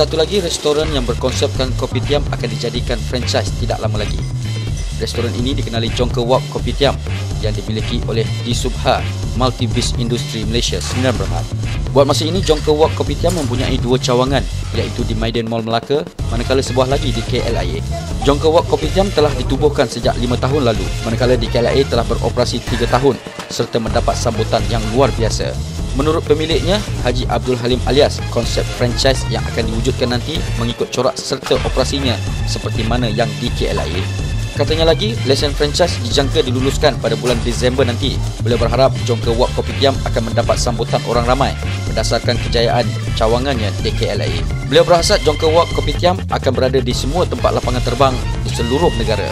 Satu lagi restoran yang berkonsepkan kopitiam akan dijadikan franchise tidak lama lagi. Restoran ini dikenali Jongke Wok Kopitiam yang dimiliki oleh Disubha Multi-Biz Industri Malaysia Sdn Bhd. Buat masa ini, Jongke Wok Kopitiam mempunyai 2 cawangan, iaitu di Maidan Mall Melaka manakala sebuah lagi di KLIA. Jongke Wok Kopitiam telah ditubuhkan sejak 5 tahun lalu, manakala di KLIA telah beroperasi 3 tahun serta mendapat sambutan yang luar biasa. Menurut pemiliknya, Haji Abdul Halim alias, konsep franchise yang akan diwujudkan nanti mengikut corak serta operasinya seperti mana yang di KLIA. Katanya lagi, lesen franchise dijangka diluluskan pada bulan Disember nanti. Beliau berharap Jongke Wok Kopitiam akan mendapat sambutan orang ramai berdasarkan kejayaan cawangannya di KLIA. Beliau berhasrat Jongke Wok Kopitiam akan berada di semua tempat lapangan terbang di seluruh negara.